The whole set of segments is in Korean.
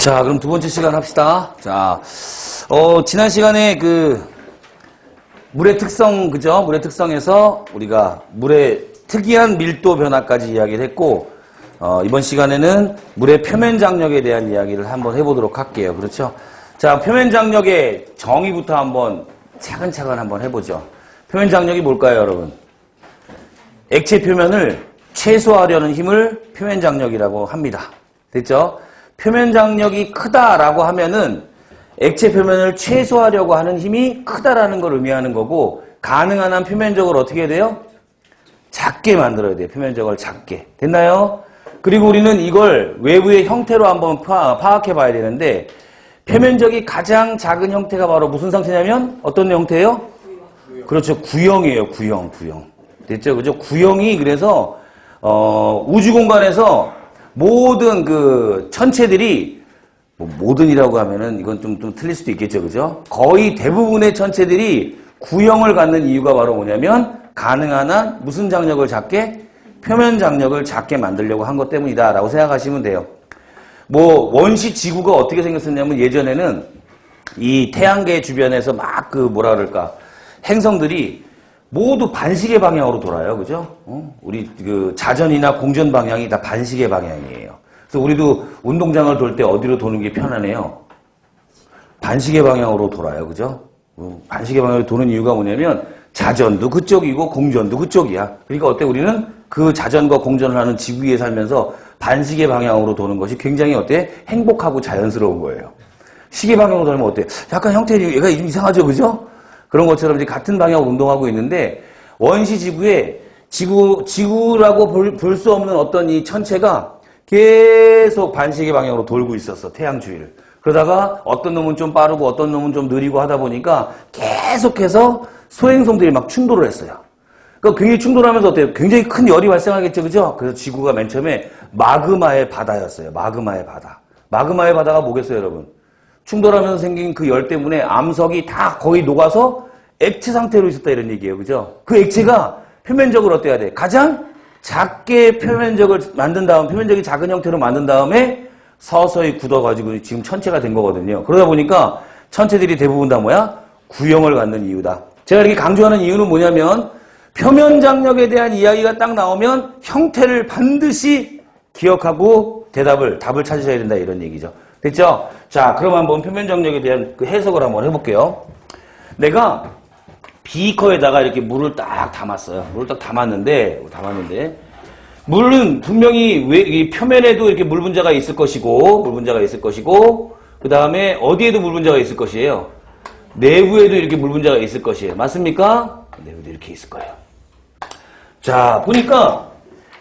자, 그럼 두 번째 시간 합시다. 자, 지난 시간에 물의 특성, 그죠? 물의 특성에서 우리가 물의 특이한 밀도 변화까지 이야기를 했고, 이번 시간에는 물의 표면 장력에 대한 이야기를 한번 해보도록 할게요. 그렇죠? 자, 표면 장력의 정의부터 한번 차근차근 한번 해보죠. 표면 장력이 뭘까요, 여러분? 액체 표면을 최소화하려는 힘을 표면 장력이라고 합니다. 됐죠? 표면 장력이 크다라고 하면은 액체 표면을 최소화하려고 하는 힘이 크다라는 걸 의미하는 거고, 가능한 한 표면적을 어떻게 해야 돼요? 작게 만들어야 돼요. 표면적을 작게. 됐나요? 그리고 우리는 이걸 외부의 형태로 한번 파악해 봐야 되는데, 표면적이 가장 작은 형태가 바로 무슨 상태냐면 어떤 형태예요? 그렇죠. 구형이에요. 구형. 됐죠? 그죠? 구형이 그래서 우주 공간에서 모든 천체들이 모든이라고 하면은 이건 좀 틀릴 수도 있겠죠. 그죠? 거의 대부분의 천체들이 구형을 갖는 이유가 바로 뭐냐면 가능한 한 무슨 장력을 작게? 표면 장력을 작게 만들려고 한 것 때문이다라고 생각하시면 돼요. 원시 지구가 어떻게 생겼었냐면 예전에는 이 태양계 주변에서 막 행성들이 모두 반시계 방향으로 돌아요. 그죠? 우리 자전이나 공전 방향이 다 반시계 방향이에요. 그래서 우리도 운동장을 돌 때 어디로 도는 게 편하네요? 반시계 방향으로 돌아요. 그죠? 반시계 방향으로 도는 이유가 뭐냐면 자전도 그쪽이고 공전도 그쪽이야. 그러니까 어때? 우리는 그 자전과 공전을 하는 지구 위에 살면서 반시계 방향으로 도는 것이 굉장히 어때? 행복하고 자연스러운 거예요. 시계 방향으로 돌면 어때? 약간 형태가 좀 이상하죠. 그죠? 그런 것처럼 이제 같은 방향으로 운동하고 있는데, 원시 지구에 지구라고 볼 수 없는 어떤 이 천체가 계속 반시계 방향으로 돌고 있었어. 태양 주위를. 그러다가 어떤 놈은 좀 빠르고 어떤 놈은 좀 느리고 하다 보니까 계속해서 소행성들이 막 충돌을 했어요. 그러니까 굉장히 충돌하면서 어때요? 굉장히 큰 열이 발생하겠죠. 그죠? 그래서 지구가 맨 처음에 마그마의 바다였어요. 마그마의 바다. 마그마의 바다가 뭐겠어요, 여러분? 충돌하면서 생긴 그 열 때문에 암석이 다 거의 녹아서 액체 상태로 있었다 이런 얘기예요. 그죠? 그 액체가 표면적으로 어때야 돼? 가장 작게 표면적을 만든 다음, 표면적이 작은 형태로 만든 다음에 서서히 굳어가지고 지금 천체가 된 거거든요. 그러다 보니까 천체들이 대부분 다 뭐야? 구형을 갖는 이유다. 제가 이렇게 강조하는 이유는 뭐냐면 표면 장력에 대한 이야기가 딱 나오면 형태를 반드시 기억하고 답을 찾으셔야 된다 이런 얘기죠. 됐죠? 자, 그럼 한번 표면 장력에 대한 해석을 한번 해볼게요. 내가 비커에다가 이렇게 물을 딱 담았어요. 물을 딱 담았는데 물은 분명히 이 표면에도 이렇게 물 분자가 있을 것이고, 그 다음에 어디에도 물 분자가 있을 것이에요. 내부에도 이렇게 물 분자가 있을 것이에요. 맞습니까? 내부에도 이렇게 있을 거예요. 자, 보니까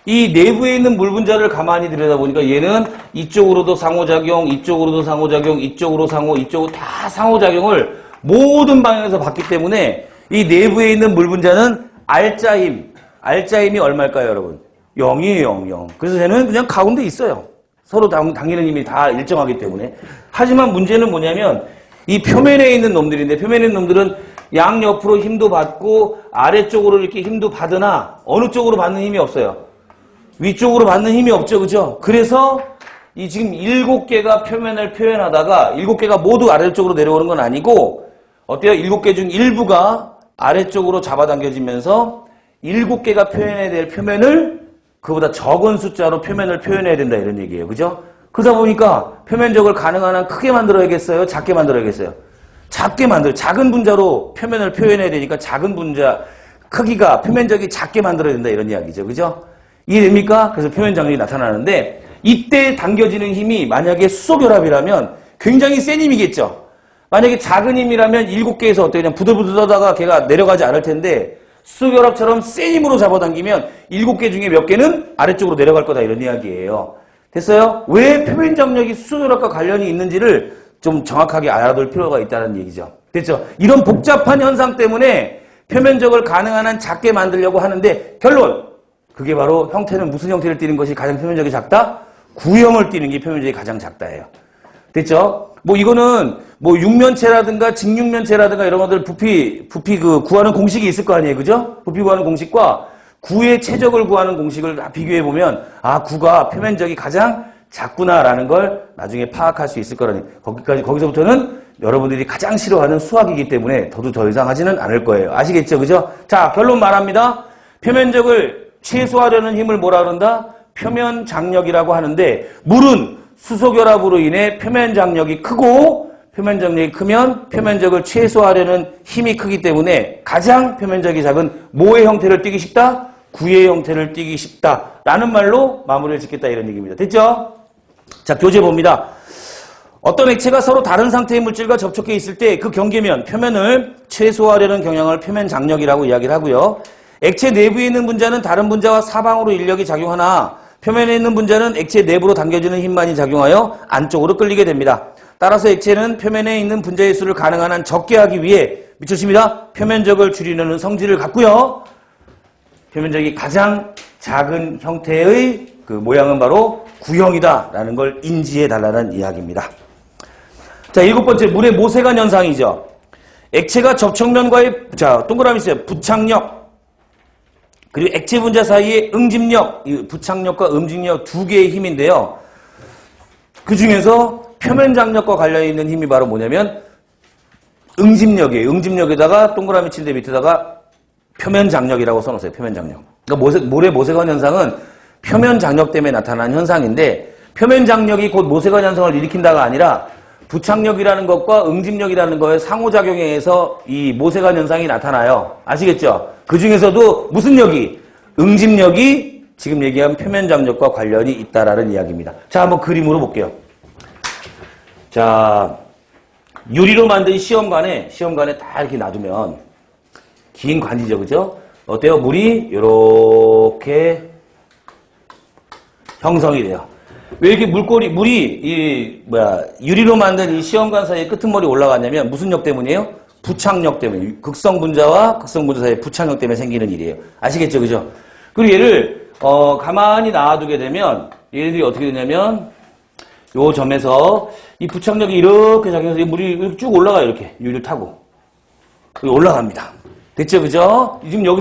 이 내부에 있는 물 분자를 가만히 들여다보니까 얘는 이쪽으로도 상호작용, 이쪽으로도 상호작용, 이쪽으로 이쪽으로 다 상호작용을 모든 방향에서 받기 때문에 이 내부에 있는 물 분자는 알짜힘이 얼마일까요, 여러분? 0이에요, 0. 그래서 쟤는 그냥 가운데 있어요. 서로 당기는 힘이 다 일정하기 때문에. 하지만 문제는 뭐냐면 이 표면에 있는 놈들인데, 표면에 있는 놈들은 양옆으로 힘도 받고 아래쪽으로 이렇게 힘도 받으나 어느 쪽으로 받는 힘이 없어요. 위쪽으로 받는 힘이 없죠. 그죠? 그래서 이 지금 7개가 표면을 표현하다가 7개가 모두 아래쪽으로 내려오는 건 아니고 어때요? 7개 중 일부가 아래쪽으로 잡아당겨지면서 7개가 표현해야 될 표면을 그보다 적은 숫자로 표면을 표현해야 된다 이런 얘기예요. 그죠? 그러다 보니까 표면적을 가능한 한 크게 만들어야겠어요? 작게 만들어야겠어요? 작은 분자로 표면을 표현해야 되니까 작은 분자 크기가 표면적이 작게 만들어야 된다 이런 이야기죠. 그죠? 이해됩니까? 그래서 표면 장력이 나타나는데 이때 당겨지는 힘이 만약에 수소결합이라면 굉장히 센 힘이겠죠. 만약에 작은 힘이라면 7개에서 어떻게 그냥 부들부들하다가 걔가 내려가지 않을 텐데 수소결합처럼 센 힘으로 잡아당기면 7개 중에 몇 개는 아래쪽으로 내려갈 거다 이런 이야기예요. 됐어요? 왜 표면 장력이 수소결합과 관련이 있는지를 좀 정확하게 알아둘 필요가 있다는 얘기죠. 됐죠? 이런 복잡한 현상 때문에 표면적을 가능한 한 작게 만들려고 하는데 결론! 그게 바로 형태는 무슨 형태를 띠는 것이 가장 표면적이 작다? 구형을 띠는 게 표면적이 가장 작다예요. 됐죠? 이거는 육면체라든가 직육면체라든가 이런 것들 부피 구하는 공식이 있을 거 아니에요. 그죠? 부피 구하는 공식과 구의 최적을 구하는 공식을 다 비교해 보면 구가 표면적이 가장 작구나라는 걸 나중에 파악할 수 있을 거라니. 거기서부터는 여러분들이 가장 싫어하는 수학이기 때문에 더 이상 하지는 않을 거예요. 아시겠죠? 그죠? 자, 결론 말합니다. 표면적을 최소화하려는 힘을 뭐라 그런다? 표면 장력이라고 하는데, 물은 수소결합으로 인해 표면 장력이 크고, 표면 장력이 크면 표면적을 최소화하려는 힘이 크기 때문에 가장 표면적이 작은 뭐의 형태를 띠기 쉽다? 구의 형태를 띠기 쉽다. 라는 말로 마무리를 짓겠다 이런 얘기입니다. 됐죠? 자, 교재 봅니다. 어떤 액체가 서로 다른 상태의 물질과 접촉해 있을 때 그 경계면, 표면을 최소화하려는 경향을 표면 장력이라고 이야기를 하고요. 액체 내부에 있는 분자는 다른 분자와 사방으로 인력이 작용하나 표면에 있는 분자는 액체 내부로 당겨지는 힘만이 작용하여 안쪽으로 끌리게 됩니다. 따라서 액체는 표면에 있는 분자의 수를 가능한 한 적게 하기 위해 미쳤습니다. 표면적을 줄이려는 성질을 갖고요. 표면적이 가장 작은 형태의 그 모양은 바로 구형이다라는 걸 인지해 달라는 이야기입니다. 자, 7번째, 물의 모세관 현상이죠. 액체가 접촉면과의, 자, 동그라미 있어요. 부착력, 그리고 액체 분자 사이의 응집력, 이 부착력과 응집력 두 개의 힘인데요. 그 중에서 표면 장력과 관련 있는 힘이 바로 뭐냐면 응집력이에요. 응집력에다가 동그라미 칠대 밑에다가 표면 장력이라고 써놓으세요. 표면 장력. 그러니까 물의 모세관 현상은 표면 장력 때문에 나타나는 현상인데, 표면 장력이 곧 모세관 현상을 일으킨다가 아니라 부착력이라는 것과 응집력이라는 거에 상호작용에 의해서 이 모세관 현상이 나타나요. 아시겠죠? 그 중에서도 무슨力? 응집력이 지금 얘기한 표면 장력과 관련이 있다라는 이야기입니다. 자, 한번 그림으로 볼게요. 자, 유리로 만든 시험관에 다 이렇게 놔두면 긴 관이죠, 그죠? 어때요? 물이 이렇게 형성이 돼요. 왜 이렇게 물이 유리로 만든 이 시험관 사이에 끄트머리 올라갔냐면 무슨 력 때문이에요? 부착력 때문에. 극성 분자와 극성 분자 사이의 부착력 때문에 생기는 일이에요. 아시겠죠, 그죠? 그리고 얘를 가만히 놔두게 되면 얘들이 어떻게 되냐면 요 점에서 이 부착력이 이렇게 작용해서 이 물이 이렇게 쭉 올라가요. 이렇게 유리를 타고 올라갑니다. 됐죠, 그죠? 지금 여기